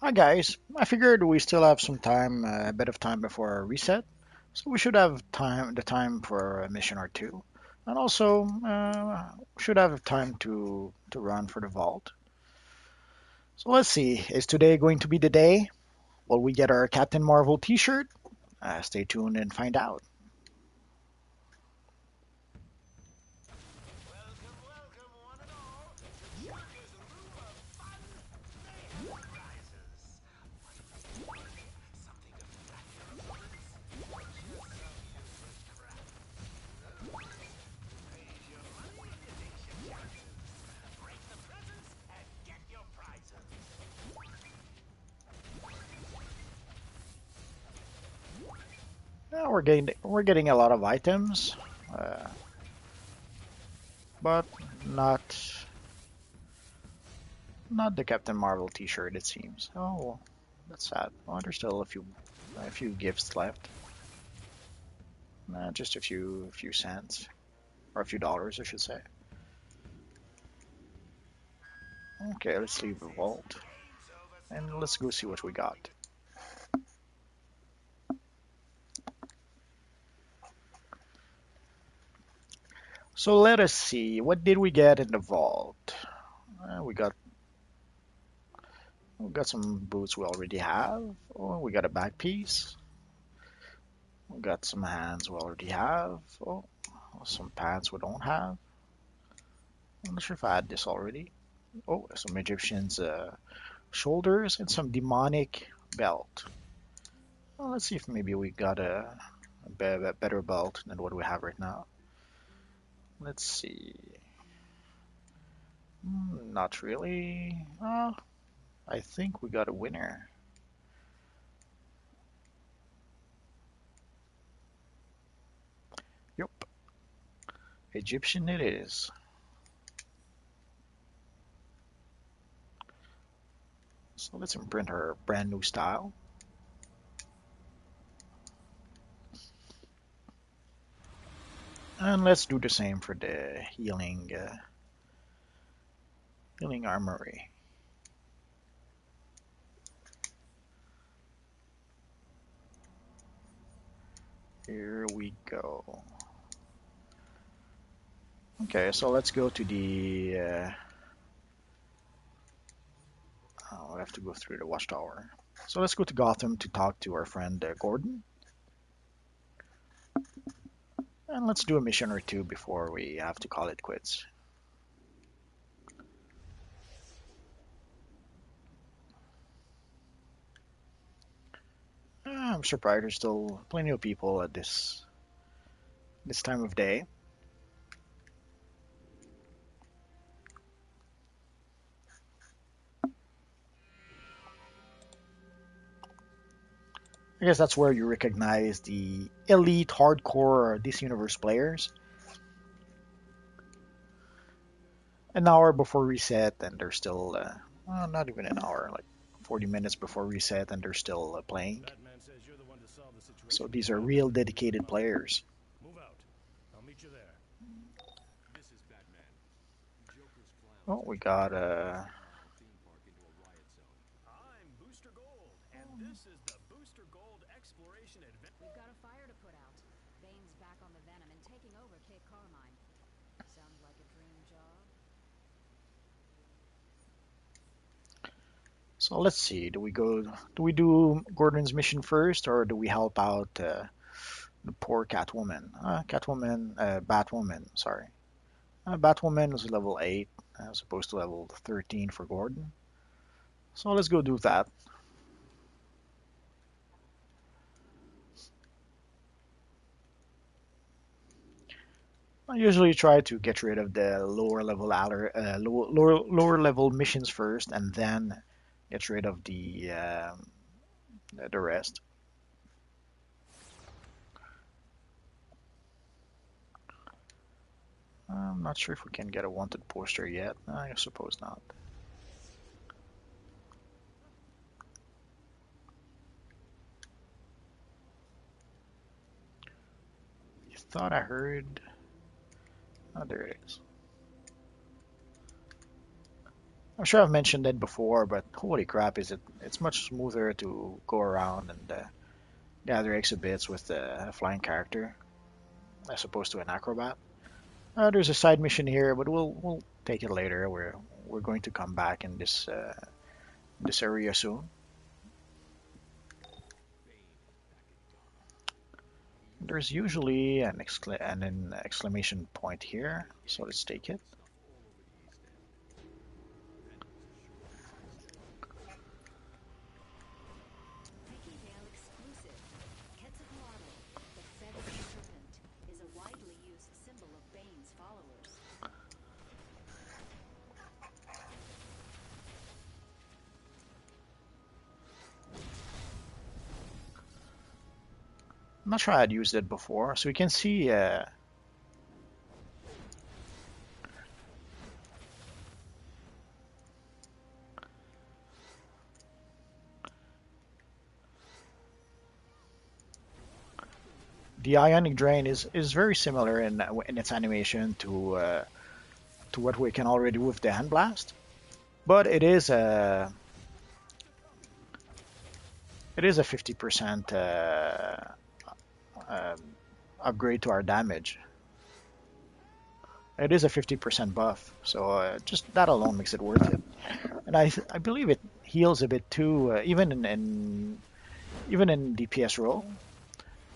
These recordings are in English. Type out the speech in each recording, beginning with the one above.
Hi guys, I figured we still have some time, a bit of time before our reset, so we should have the time for a mission or two, and also should have time to run for the vault. So let's see, is today going to be the day? Will we get our Captain Marvel T-shirt? Stay tuned and find out. We're getting a lot of items, uh, but not not the Captain Marvel T-shirt. It seems. Oh, that's sad. Well, there's still a few gifts left. Just a few cents or a few dollars, I should say. Okay, let's leave the vault and let's go see what we got. So let us see. What did we get in the vault? We got some boots we already have. Oh, we got a back piece. We got some hands we already have. Oh, some pants we don't have. I'm not sure if I had this already. Oh, some Egyptian's shoulders and some demonic belt. Well, let's see if maybe we got a better belt than what we have right now. Let's see. Not really. I think we got a winner. Yup, Egyptian it is. So let's imprint our brand new style. And let's do the same for the healing armory. Here we go. Okay, so let's go to the. Oh, we have to go through the watchtower. So let's go to Gotham to talk to our friend Gordon, and let's do a mission or two before we have to call it quits. I'm surprised there's still plenty of people at this time of day. I guess that's where you recognize the elite hardcore DC Universe players. An hour before reset, and they're still well, not even an hour, like 40 minutes before reset, and they're still playing. Batman says you're the one to solve the So situation these are before I real can dedicated move out. players. Move out. I'll meet you there. This is Batman. Joker's clowns Oh, have we turned got our a. Gotham theme park into a riot zone. I'm Booster Gold, and this is the Booster Gold Exploration Adventure. We've got a fire to put out. Bane's back on the Venom and taking over Cape Carmine. Sounds like a dream job. So let's see. Do we do Gordon's mission first, or do we help out the poor Catwoman? Batwoman. Sorry, Batwoman was level 8, as opposed to level 13 for Gordon. So let's go do that. I usually try to get rid of the lower level missions first, and then get rid of the rest. I'm not sure if we can get a wanted poster yet. I suppose not. I thought I heard. Oh, there it is. I'm sure I've mentioned it before, but holy crap, is it's much smoother to go around and gather exhibits with a flying character as opposed to an acrobat. There's a side mission here, but we'll take it later. We're going to come back in this area soon. There's usually an exclamation point here, so let's take it. Mickey Vale exclusive. Quetzalcoatl, the feathered serpent, is a widely used symbol of Bane's followers. I'm not sure I'd used it before, so we can see the ionic drain is very similar in its animation to what we can already do with the hand blast, but it is a 50% um, upgrade to our damage. It is a 50% buff, so just that alone makes it worth it. And I believe it heals a bit too, even in DPS role.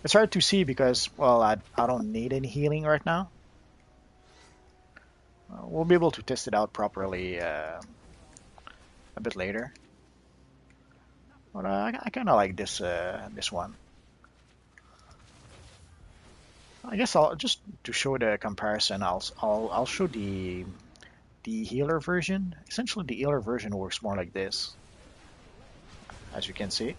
It's hard to see because well I don't need any healing right now. We'll be able to test it out properly a bit later. But I kind of like this one. I guess I'll just to show the comparison. I'll show the healer version. Essentially, the healer version works more like this, as you can see.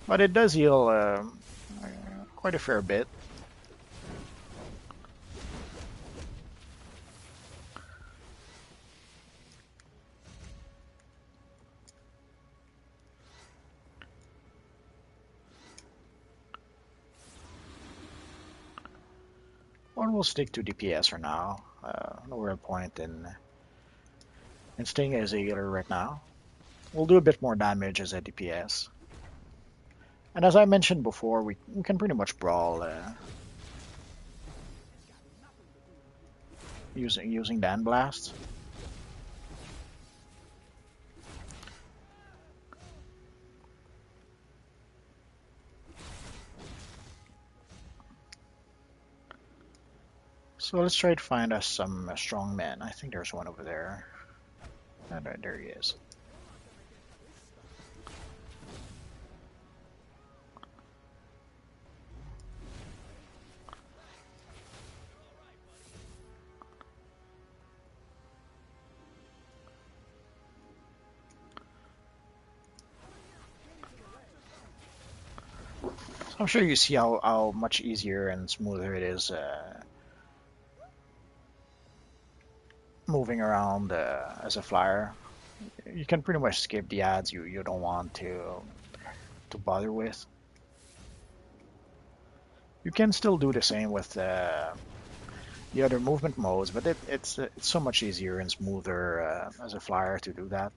But it does heal quite a fair bit. Or we'll stick to DPS for now. No real point in staying as a healer right now. We'll do a bit more damage as a DPS. And as I mentioned before, we can pretty much brawl using Dan Blast. So let's try to find us some strong men. I think there's one over there. And there he is. So I'm sure you see how much easier and smoother it is moving around as a flyer. You can pretty much skip the ads you don't want to bother with. You can still do the same with the other movement modes, but it's so much easier and smoother as a flyer to do that.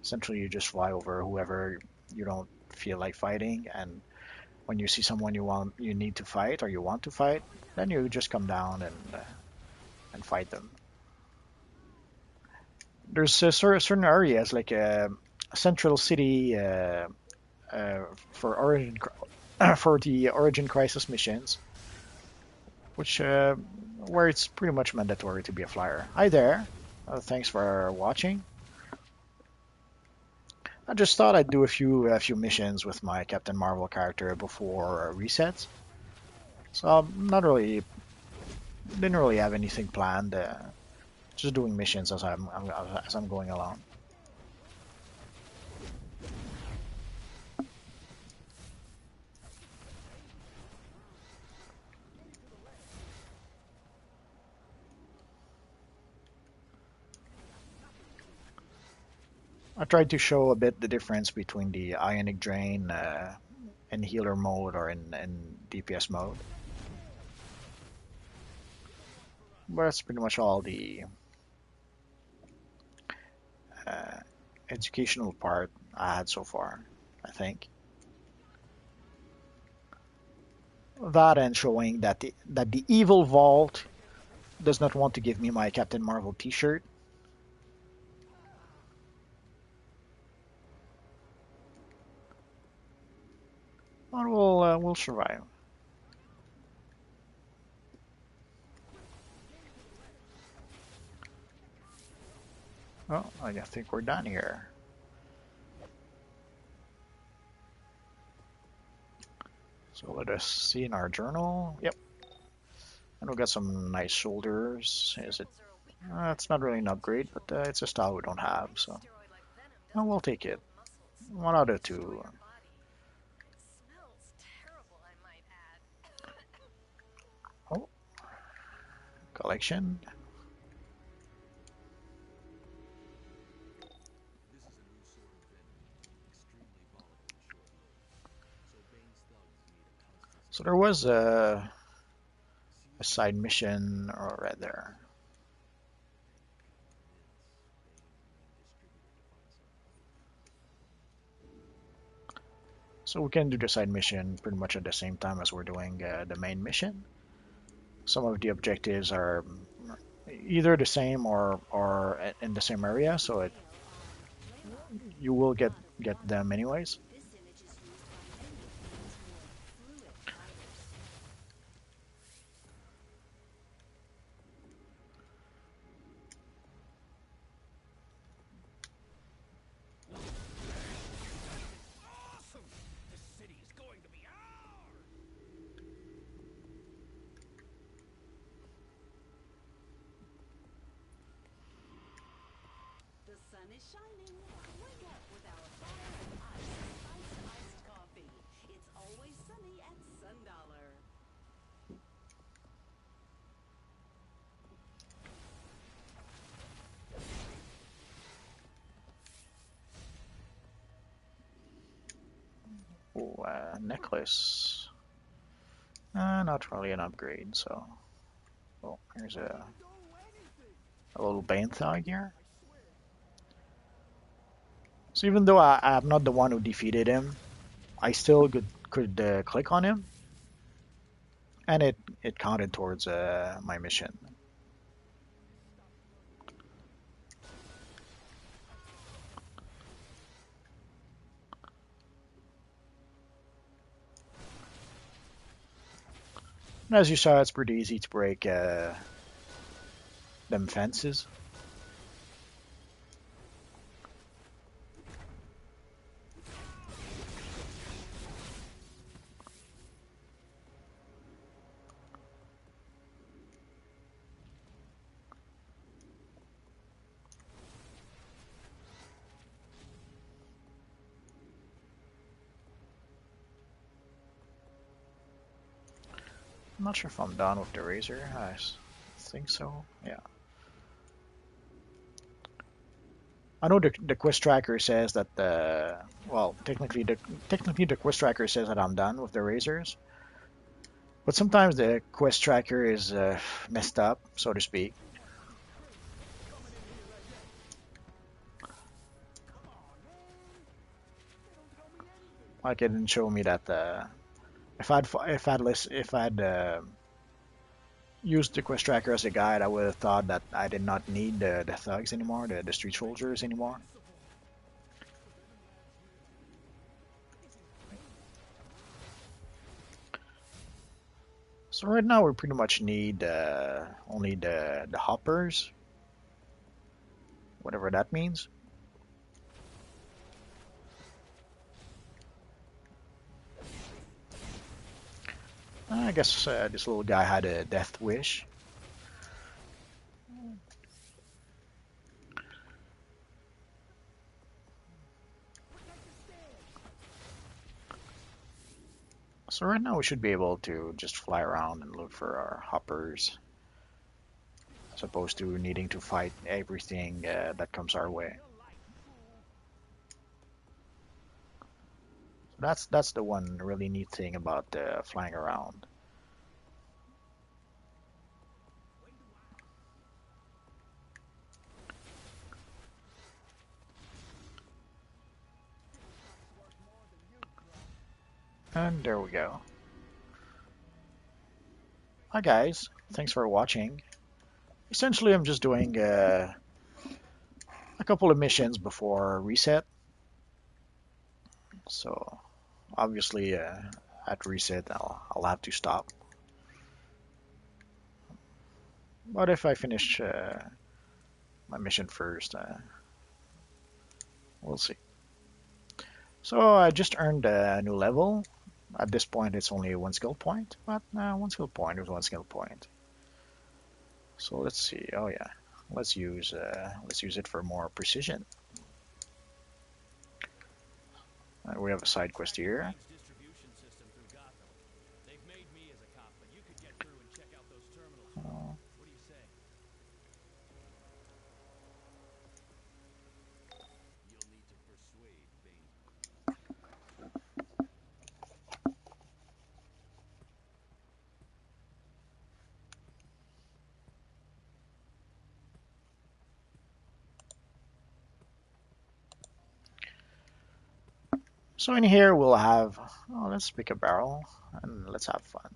Essentially, you just fly over whoever you don't feel like fighting, and when you see someone you need to fight or you want to fight, then you just come down and fight them. There's certain areas like Central City for Origin for the Origin Crisis missions, which where it's pretty much mandatory to be a flyer. Hi there. Thanks for watching. I just thought I'd do a few missions with my Captain Marvel character before resets. So I'm not really didn't really have anything planned. Just doing missions as I'm going along. I tried to show a bit the difference between the Ionic Drain in healer mode or in DPS mode. But that's pretty much all the uh, educational part I had so far, I think. That and showing that the evil vault does not want to give me my Captain Marvel T-shirt. But we'll survive. Oh, I think we're done here. So let us see in our journal. Yep, and we got some nice shoulders. Is it? It's not really an upgrade, but it's a style we don't have, so we'll take it. One out of two. Oh, collection. So there was a side mission right there. So we can do the side mission pretty much at the same time as we're doing the main mission. Some of the objectives are either the same or in the same area, so you will get them anyways. This image is used by many of more fluid fighters. Awesome! This city is going to be ours! The sun is shining. Wake up with our fire and ice iced coffee. It's always sunny at Sundollar. Ooh, necklace. Not really an upgrade, so. Oh, here's a little Bane thug here. So even though I'm not the one who defeated him, I still could click on him, and it counted towards my mission. And as you saw, it's pretty easy to break them fences. I'm not sure if I'm done with the razor. I think so. Yeah. I know the quest tracker says that well, technically the quest tracker says that I'm done with the razors, but sometimes the quest tracker is messed up, so to speak. Like it didn't show me that if I'd used the quest tracker as a guide, I would have thought that I did not need the thugs anymore, the street soldiers anymore. So right now we pretty much need only the hoppers, whatever that means. I guess this little guy had a death wish. So right now we should be able to just fly around and look for our hoppers, as opposed to needing to fight everything that comes our way. That's the one really neat thing about flying around. And there we go. Hi guys, thanks for watching. Essentially, I'm just doing a couple of missions before reset. So obviously, at reset, I'll have to stop. But if I finish my mission first, we'll see. So I just earned a new level. At this point, it's only one skill point, but one skill point is one skill point. So let's see. Oh yeah, let's use it for more precision. We have a side quest here. Distribution system through Gotham. They've made me as a cop, but you could get through and check out those terminals. What do you say? You'll need to persuade Bane. So in here we'll have. Oh, let's pick a barrel and let's have fun.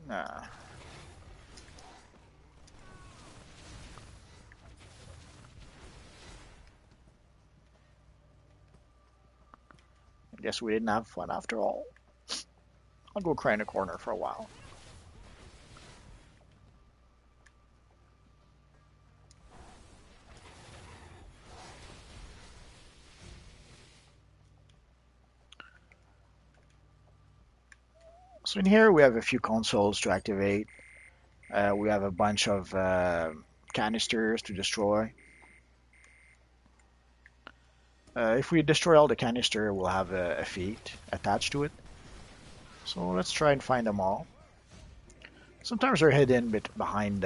Nah. I guess we didn't have fun after all. I'll go cry in a corner for a while. So in here we have a few consoles to activate. We have a bunch of canisters to destroy. If we destroy all the canister, we'll have a feat attached to it. So let's try and find them all. Sometimes they're hidden behind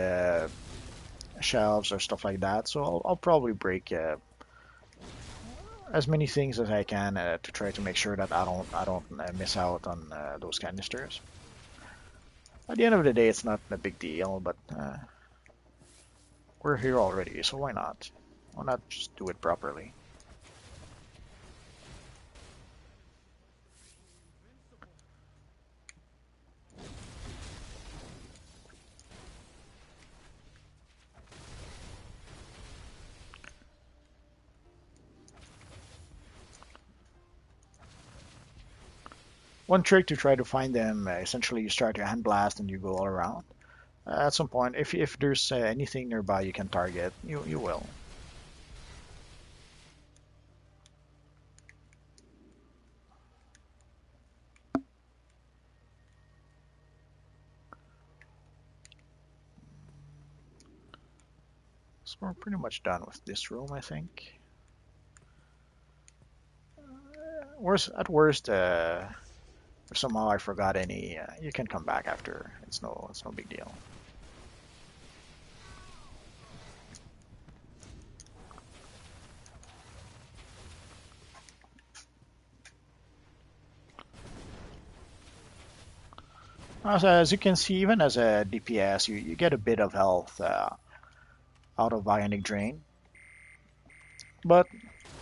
shelves or stuff like that. So I'll probably break as many things as I can to try to make sure that I don't miss out on those canisters. At the end of the day, it's not a big deal, but we're here already, so why not? Why not just do it properly? One trick to try to find them, essentially you start your hand blast and you go all around. At some point, if there's anything nearby you can target, you will. So we're pretty much done with this room, I think. At worst, if somehow I forgot any, you can come back after. It's no big deal. As you can see, even as a DPS, you get a bit of health out of Ionic Drain, but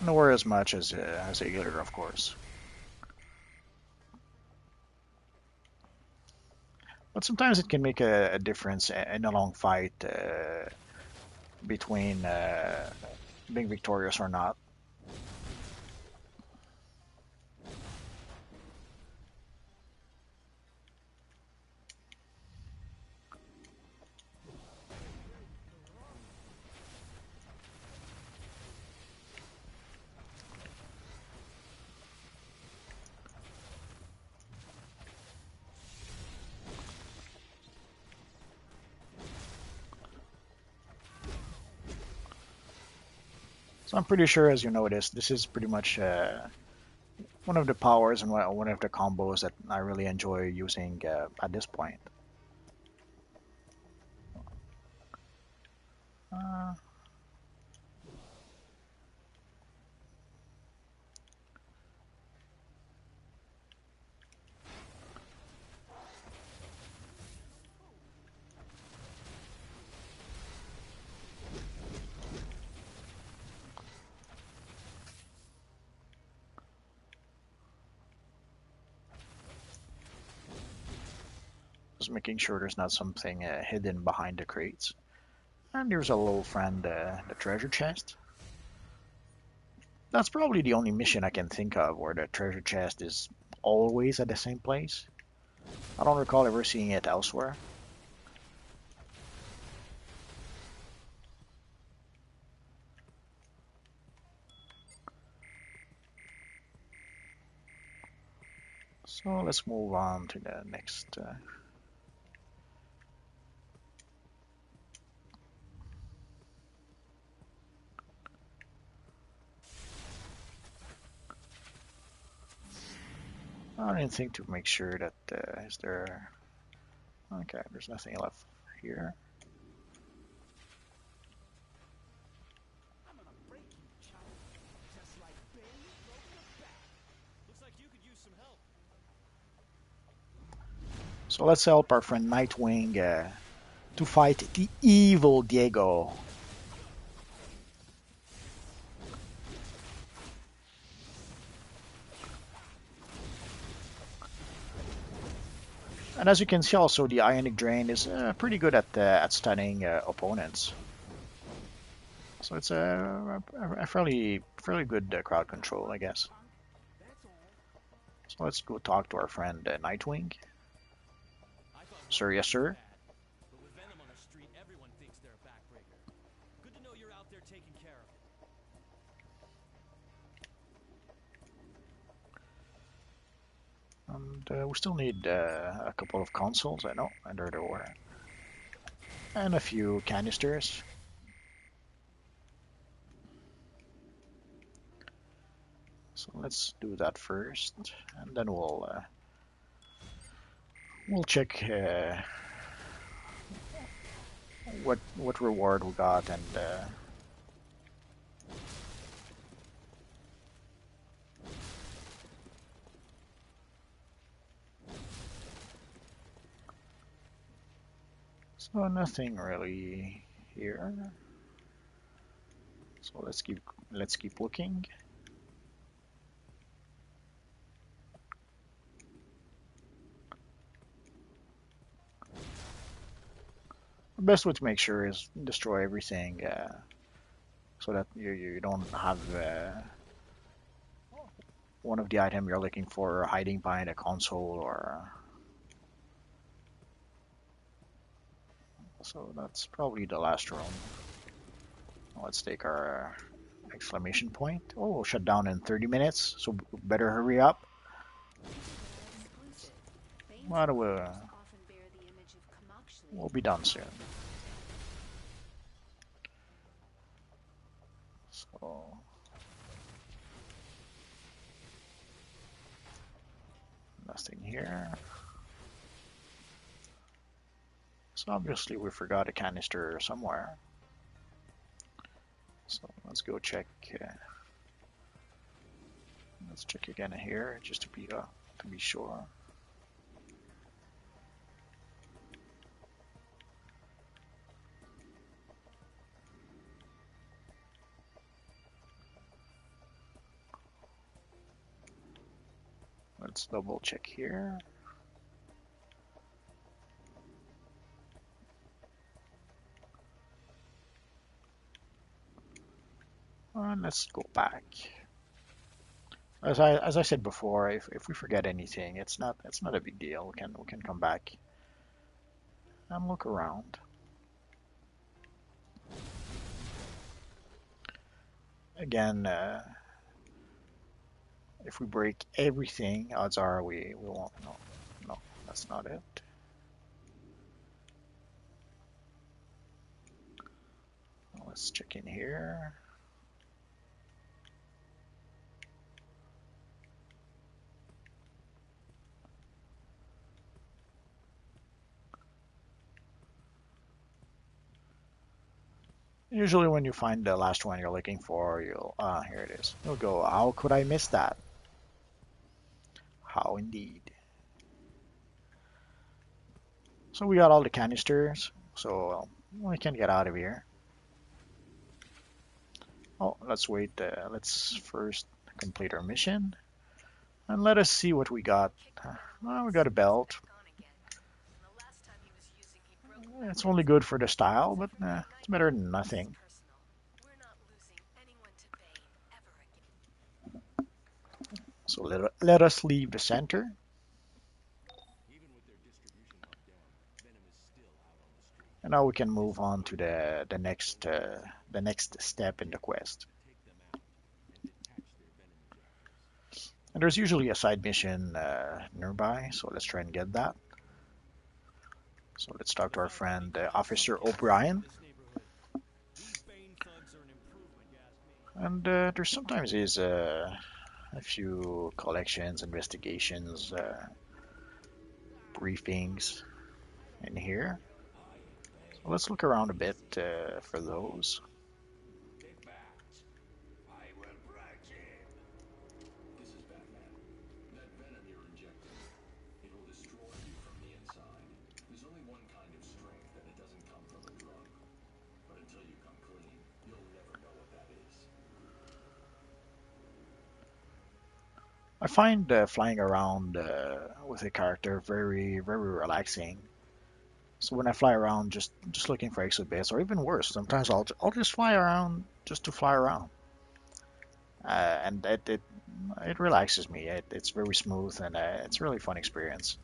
nowhere as much as a healer, of course. But sometimes it can make a difference in a long fight between being victorious or not. So I'm pretty sure, as you noticed, this is pretty much one of the powers and one of the combos that I really enjoy using at this point. Uh, Just making sure there's not something hidden behind the crates. And there's a little friend, the treasure chest. That's probably the only mission I can think of where the treasure chest is always at the same place. I don't recall ever seeing it elsewhere. So let's move on to the next. I didn't think to make sure that is there. Okay, there's nothing left here. I'm gonna break you, child. Just like Bane broke the back. Looks like you could use some help. So let's help our friend Nightwing to fight the evil Diego. And as you can see, also the Ionic Drain is pretty good at stunning opponents. So it's a fairly good crowd control, I guess. That's all. So let's go talk to our friend Nightwing. I thought Sir, Venom yes, was sir. bad, but with Venom on the street, everyone thinks they're a backbreaker. Good to know you're out there taking care of it. And we still need a couple of consoles, I know, and there were. And a few canisters. So let's do that first, and then we'll check what reward we got and so nothing really here. So let's keep looking. The best way to make sure is destroy everything so that you don't have one of the item you're looking for hiding behind a console or so that's probably the last room. Let's take our exclamation point. Oh, shut down in 30 minutes, so better hurry up. Exclusive. Bane's What will powers often bear the image of Kamakshli. we'll be done soon. So nothing here. So obviously we forgot a canister somewhere. So let's go check. Let's check again here just to be sure. Let's double check here. And let's go back. As I said before, if we forget anything, it's not a big deal. We can come back and look around. Again, if we break everything, odds are we won't. No, no, that's not it. Let's check in here. Usually when you find the last one you're looking for, here it is. You'll go, how could I miss that? How indeed. So we got all the canisters, so we can get out of here. Oh, let's wait. Let's first complete our mission, and let us see what we got. Well, we got a belt. It's only good for the style, but it's better than nothing. So let us leave the center. Even with their distribution locked down, Venom is still out on the street. And now we can move It's on to important the next step in the quest. to take them out and detach their venom injectors. And there's usually a side mission nearby, so let's try and get that. So let's talk to our friend Officer O'Brien. This neighborhood. These Bane thugs are an improvement, you ask me. And there sometimes is a few collections, investigations, briefings in here. So let's look around a bit for those. This is Batman. That venom you're injecting, it will destroy you from the inside. There's only one kind of strength, and it doesn't come from a drug. But until you come clean, you'll never know what that is. I find flying around with a character very, very relaxing. So when I fly around, just looking for exhibits, or even worse, sometimes I'll just fly around just to fly around, and it relaxes me. It's very smooth, and it's a really fun experience.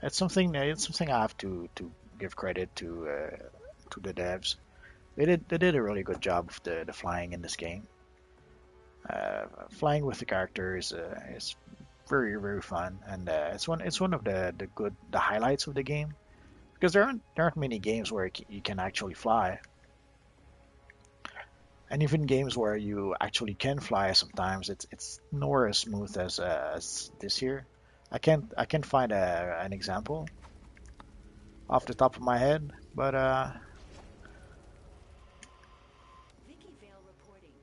It's something I have to give credit to the devs. They did a really good job of the flying in this game. Flying with the character is very very fun, and it's one of the highlights of the game because there aren't many games where you can actually fly, and even games where you actually can fly sometimes it's nowhere as smooth as this here. I can't find an example off the top of my head, but Vicky Vale reporting.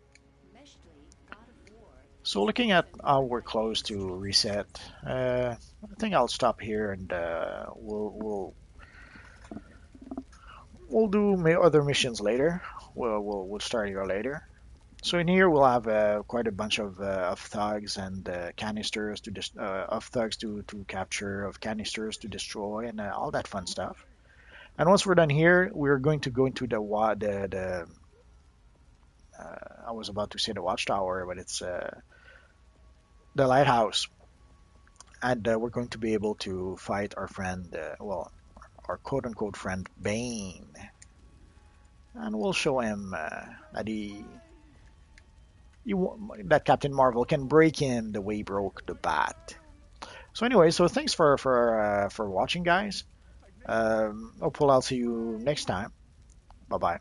Meshley, God of War. so looking at how we're close to reset, I think I'll stop here and we'll do other missions later. We'll start here later. So in here we'll have quite a bunch of thugs and canisters of thugs to capture, of canisters to destroy, and all that fun stuff. And once we're done here, we're going to go into the I was about to say the watchtower, but it's the lighthouse, and we're going to be able to fight our friend, well, our quote unquote friend Bane, and we'll show him that that Captain Marvel can break him the way he broke the Bat. So anyway, so thanks for watching, guys. Hopefully I'll see you next time. Bye bye.